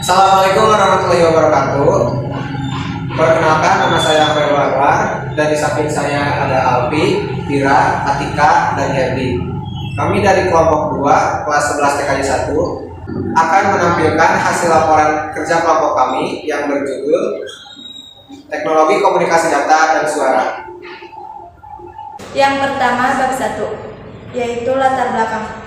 Assalamualaikum warahmatullahi wabarakatuh. Perkenalkan, nama saya Khairul Anwar dan di samping saya ada Alfi, Vira, Atika, dan Herdi. Kami dari kelompok 2, kelas 11 TKJ 1 akan menampilkan hasil laporan kerja kelompok kami yang berjudul Teknologi Komunikasi Data dan Suara. Yang pertama, bab 1, yaitu latar belakang.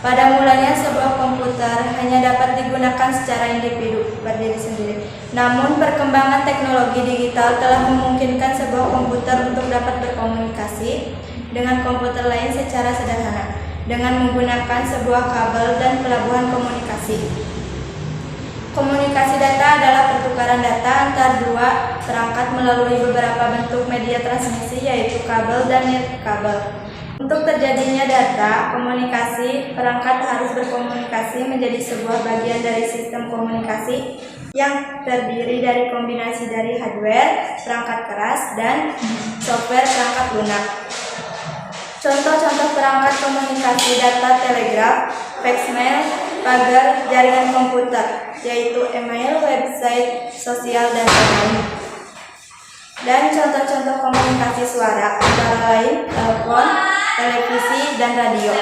Pada mulanya sebuah komputer hanya dapat digunakan secara individu berdiri sendiri. Namun perkembangan teknologi digital telah memungkinkan sebuah komputer untuk dapat berkomunikasi dengan komputer lain secara sederhana dengan menggunakan sebuah kabel dan pelabuhan komunikasi. Komunikasi data adalah pertukaran data antar dua perangkat melalui beberapa bentuk media transmisi, yaitu kabel dan nirkabel. Untuk terjadinya data komunikasi, perangkat harus berkomunikasi menjadi sebuah bagian dari sistem komunikasi yang terdiri dari kombinasi dari hardware, perangkat keras, dan software perangkat lunak. Contoh-contoh perangkat komunikasi data telegraf, faxmail, pagar, jaringan komputer, yaitu email, website, sosial, dan lain-lain. Dan contoh-contoh komunikasi suara antara lain telepon, televisi, dan radio.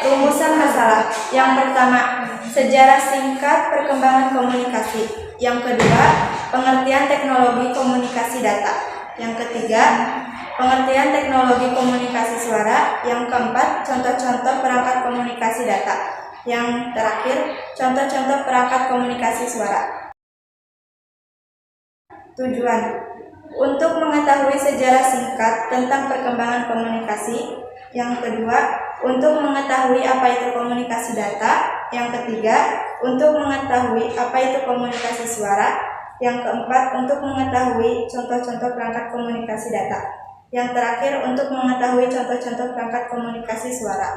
Rumusan masalah. Yang pertama, sejarah singkat perkembangan komunikasi. Yang kedua, pengertian teknologi komunikasi data. Yang ketiga, pengertian teknologi komunikasi suara. Yang keempat, contoh-contoh perangkat komunikasi data. Yang terakhir, contoh-contoh perangkat komunikasi suara. Tujuan: untuk mengetahui sejarah singkat tentang perkembangan komunikasi. Yang kedua, untuk mengetahui apa itu komunikasi data. Yang ketiga, untuk mengetahui apa itu komunikasi suara. Yang keempat, untuk mengetahui contoh-contoh perangkat komunikasi data. Yang terakhir, untuk mengetahui contoh-contoh perangkat komunikasi suara.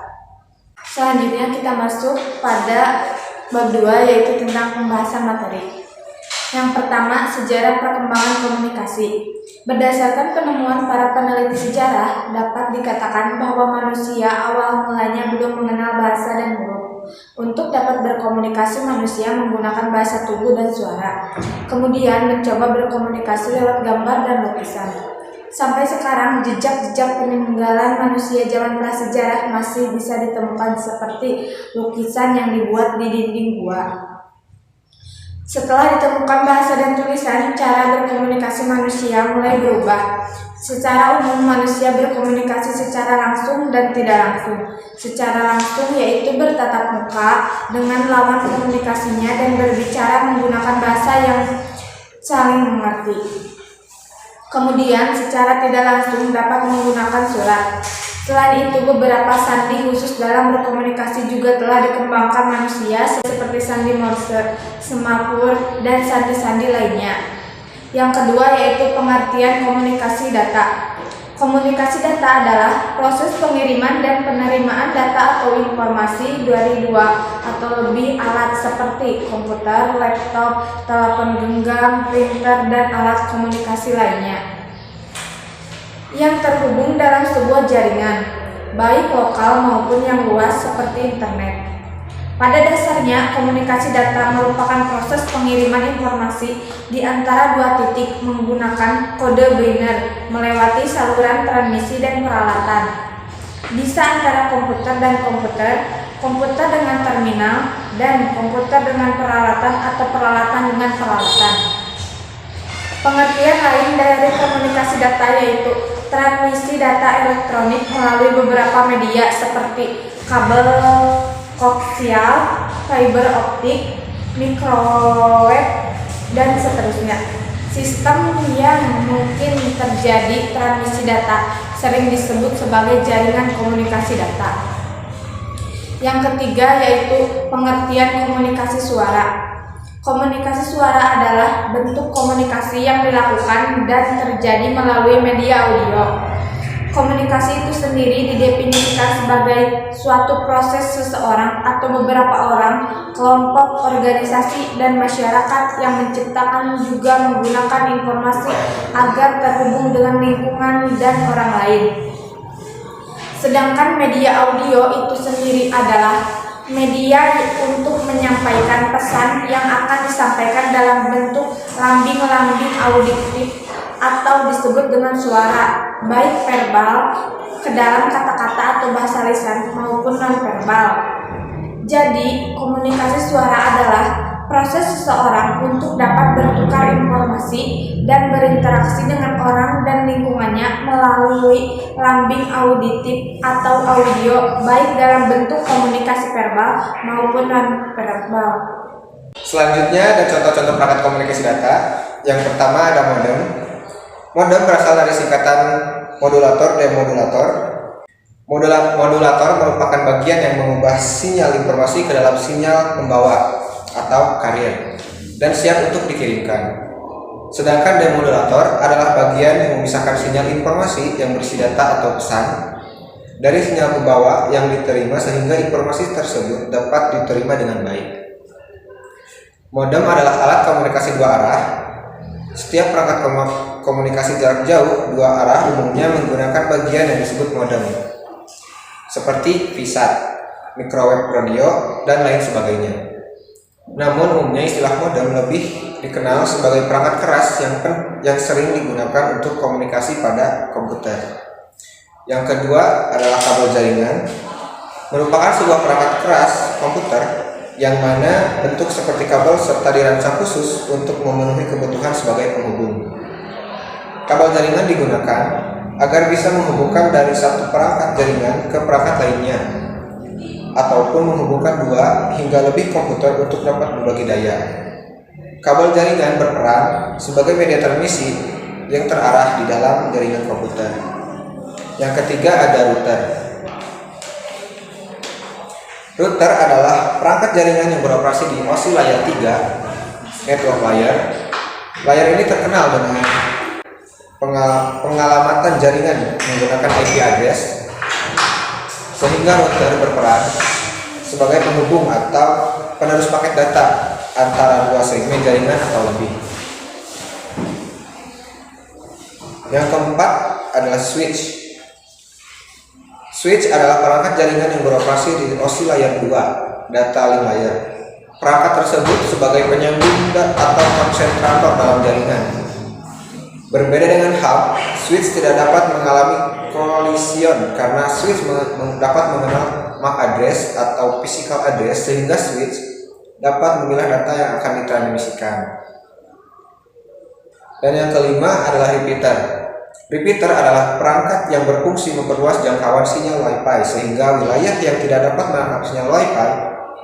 Selanjutnya kita masuk pada bab 2, yaitu tentang pembahasan materi. Yang pertama, sejarah perkembangan komunikasi. Berdasarkan penemuan para peneliti sejarah, dapat dikatakan bahwa manusia awal mulanya belum mengenal bahasa dan huruf. Untuk dapat berkomunikasi, manusia menggunakan bahasa tubuh dan suara. Kemudian mencoba berkomunikasi lewat gambar dan lukisan. Sampai sekarang, jejak-jejak peninggalan manusia zaman prasejarah masih bisa ditemukan seperti lukisan yang dibuat di dinding gua. Setelah ditemukan bahasa dan tulisan, cara berkomunikasi manusia mulai berubah. Secara umum, manusia berkomunikasi secara langsung dan tidak langsung. Secara langsung yaitu bertatap muka dengan lawan komunikasinya dan berbicara menggunakan bahasa yang saling mengerti. Kemudian, secara tidak langsung dapat menggunakan surat. Selain itu, beberapa sandi khusus dalam berkomunikasi juga telah dikembangkan manusia seperti sandi Morse, semafor, dan sandi-sandi lainnya. Yang kedua yaitu pengertian komunikasi data. Komunikasi data adalah proses pengiriman dan penerimaan data atau informasi dari dua atau lebih alat seperti komputer, laptop, telepon genggam, printer, dan alat komunikasi lainnya yang terhubung dalam sebuah jaringan, baik lokal maupun yang luas seperti internet. Pada dasarnya, komunikasi data merupakan proses pengiriman informasi di antara dua titik menggunakan kode biner melewati saluran transmisi dan peralatan. Bisa antara komputer dan komputer, komputer dengan terminal, dan komputer dengan peralatan atau peralatan dengan peralatan. Pengertian lain dari komunikasi data yaitu transmisi data elektronik melalui beberapa media seperti kabel koaksial, fiber optik, microwave, dan seterusnya. Sistem yang mungkin terjadi transmisi data sering disebut sebagai jaringan komunikasi data. Yang ketiga yaitu pengertian komunikasi suara. Komunikasi suara adalah bentuk komunikasi yang dilakukan dan terjadi melalui media audio. Komunikasi itu sendiri didefinisikan sebagai suatu proses seseorang atau beberapa orang, kelompok, organisasi, dan masyarakat yang menciptakan juga menggunakan informasi agar terhubung dengan lingkungan dan orang lain. Sedangkan media audio itu sendiri adalah media untuk menyampaikan pesan yang akan disampaikan dalam bentuk lambing-lambing auditif atau disebut dengan suara, baik verbal ke dalam kata-kata atau bahasa lisan maupun non-verbal. Jadi, komunikasi suara adalah proses seseorang untuk dapat bertukar informasi dan berinteraksi dengan orang dan lingkungannya melalui lambing auditif atau audio, baik dalam bentuk komunikasi verbal maupun non-verbal. Selanjutnya ada contoh-contoh perangkat komunikasi data. Yang pertama ada modem. Modem berasal dari singkatan modulator dan modulator. Modulator merupakan bagian yang mengubah sinyal informasi ke dalam sinyal pembawa atau carrier dan siap untuk dikirimkan. Sedangkan demodulator adalah bagian yang memisahkan sinyal informasi yang berisi data atau pesan dari sinyal pembawa yang diterima sehingga informasi tersebut dapat diterima dengan baik. Modem adalah alat komunikasi dua arah. Setiap perangkat komunikasi jarak jauh dua arah umumnya menggunakan bagian yang disebut modem, seperti VSAT, microwave radio, dan lain sebagainya. Namun umumnya istilah modem lebih dikenal sebagai perangkat keras yang sering digunakan untuk komunikasi pada komputer. Yang kedua adalah kabel jaringan, merupakan sebuah perangkat keras komputer yang mana bentuk seperti kabel serta dirancang khusus untuk memenuhi kebutuhan sebagai penghubung. Kabel jaringan digunakan agar bisa menghubungkan dari satu perangkat jaringan ke perangkat lainnya, ataupun menghubungkan dua hingga lebih komputer untuk dapat berbagi daya. Kabel jaringan berperan sebagai media transmisi yang terarah di dalam jaringan komputer. Yang ketiga ada router. Router adalah perangkat jaringan yang beroperasi di OSI layer 3, network layer. Layar ini terkenal dengan pengalamatan jaringan menggunakan IP address, sehingga router berperan sebagai penghubung atau penerus paket data antara dua segmen jaringan atau lebih. Yang keempat adalah switch. Switch adalah perangkat jaringan yang beroperasi di OSI layer 2, data link layer. Perangkat tersebut sebagai penyambung atau konsentrator dalam jaringan. Berbeda dengan hub, switch tidak dapat mengalami kolision karena switch dapat mengenal MAC address atau physical address, sehingga switch dapat memilah data yang akan ditransmisikan. Dan yang kelima adalah repeater. Repeater adalah perangkat yang berfungsi memperluas jangkauan sinyal Wi-Fi sehingga wilayah yang tidak dapat menangkap sinyal Wi-Fi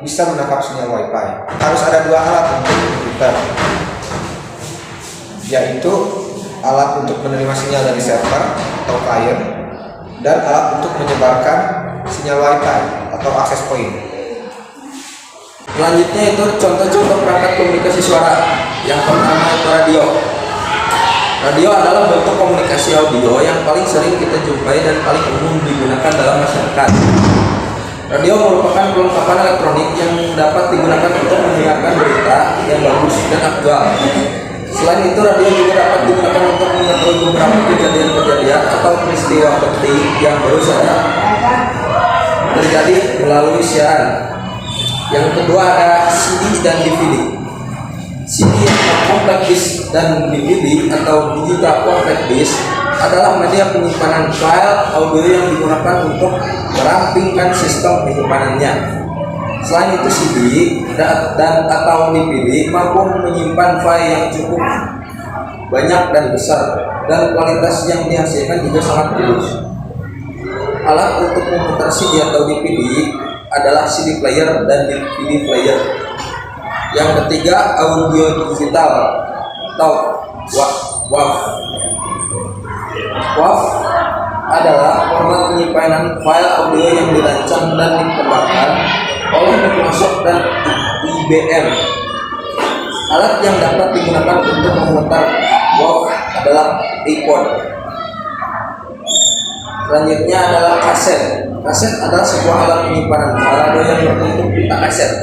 bisa menangkap sinyal Wi-Fi. Harus ada dua alat untuk repeater, yaitu alat untuk menerima sinyal dari server atau klien dan alat untuk menyebarkan sinyal Wi-Fi atau access point. Selanjutnya itu contoh-contoh perangkat komunikasi suara. Yang pertama itu radio. Radio adalah bentuk komunikasi audio yang paling sering kita jumpai dan paling umum digunakan dalam masyarakat. Radio merupakan perlengkapan elektronik yang dapat digunakan untuk menyiarkan berita yang bagus dan aktual. Selain itu, radio juga dapat digunakan untuk mengetahui beberapa kejadian-kejadian atau peristiwa penting yang baru saja terjadi melalui siaran. Yang kedua ada CD dan DVD. CD atau compact disc dan DVD atau digital compact disc adalah media penyimpanan file audio yang digunakan untuk merampingkan sistem penyimpanannya. Selain itu, CD dan atau DVD mampu menyimpan file yang cukup banyak dan besar, dan kualitas yang dihasilkan juga sangat bagus. Alat untuk memutar CD atau DVD adalah CD player dan DVD player. Yang ketiga, audio digital atau WAV. WAV adalah format penyimpanan file audio yang dirancang dan dikembangkan oleh Microsoft dan IBM. Alat yang dapat digunakan untuk memutar WAV adalah iPod. Selanjutnya adalah kaset. Kaset adalah sebuah alat penyimpanan file audio yang berbentuk pita kaset.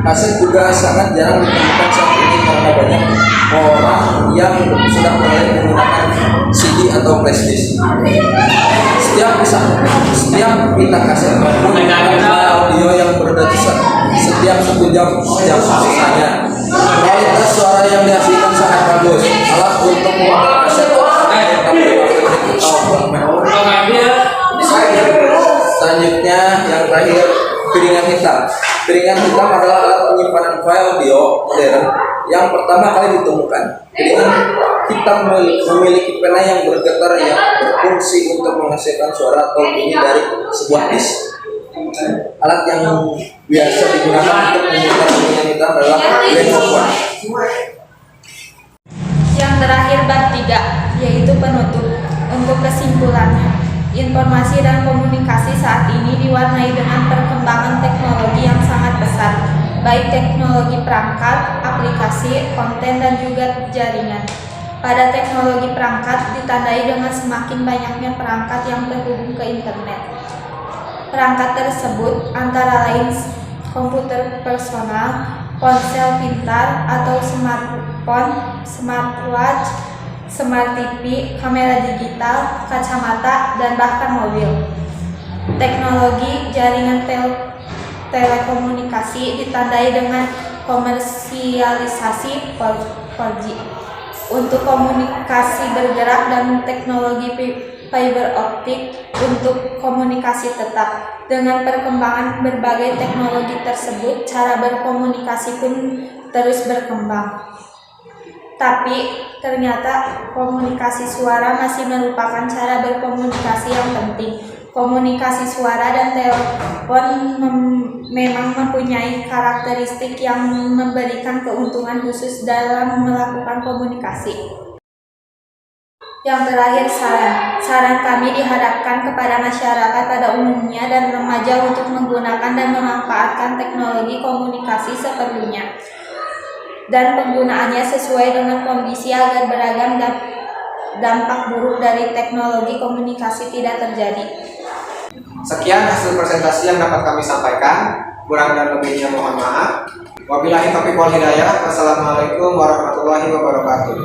Kaset juga sangat jarang ditemukan saat ini karena banyak orang yang sudah mulai menggunakan CD atau flash disk. Setiap kita kasih file audio yang berdurasi setiap 1 jam setiap sisanya. Kualitas suara yang dihasilkan sangat bagus. Alat untuk membuat kaset selanjutnya yang terakhir, piringan hitam. Piringan hitam adalah alat penyimpanan file audio modern yang pertama kali ditemukan. Piringan hitam memiliki pena yang bergetar yang berfungsi untuk menghasilkan suara atau bunyi dari sebuah disk. Alat yang biasa digunakan untuk memutar piringan hitam adalah gramofon. Yang terakhir bab 3 yaitu penutup. Untuk kesimpulannya, informasi dan komunikasi saat ini diwarnai dengan perkembangan teknologi yang sangat pesat, baik teknologi perangkat, aplikasi, konten, dan juga jaringan. Pada teknologi perangkat ditandai dengan semakin banyaknya perangkat yang terhubung ke internet. Perangkat tersebut antara lain komputer personal, ponsel pintar atau smartphone, smartwatch, smart TV, kamera digital, kacamata, dan bahkan mobil. Teknologi jaringan telekomunikasi ditandai dengan komersialisasi 4G untuk komunikasi bergerak dan teknologi fiber optik untuk komunikasi tetap. Dengan perkembangan berbagai teknologi tersebut, cara berkomunikasi pun terus berkembang. Tapi ternyata komunikasi suara masih merupakan cara berkomunikasi yang penting. Komunikasi suara dan telepon memang mempunyai karakteristik yang memberikan keuntungan khusus dalam melakukan komunikasi. Yang terakhir, saran kami diharapkan kepada masyarakat pada umumnya dan remaja untuk menggunakan dan memanfaatkan teknologi komunikasi seperlunya dan penggunaannya sesuai dengan kondisi agar beragam dan dampak buruk dari teknologi komunikasi tidak terjadi. Sekian hasil presentasi yang dapat kami sampaikan. Kurang dan lebihnya mohon maaf. Wabillahi taufiq wal hidayah. Wassalamualaikum warahmatullahi wabarakatuh.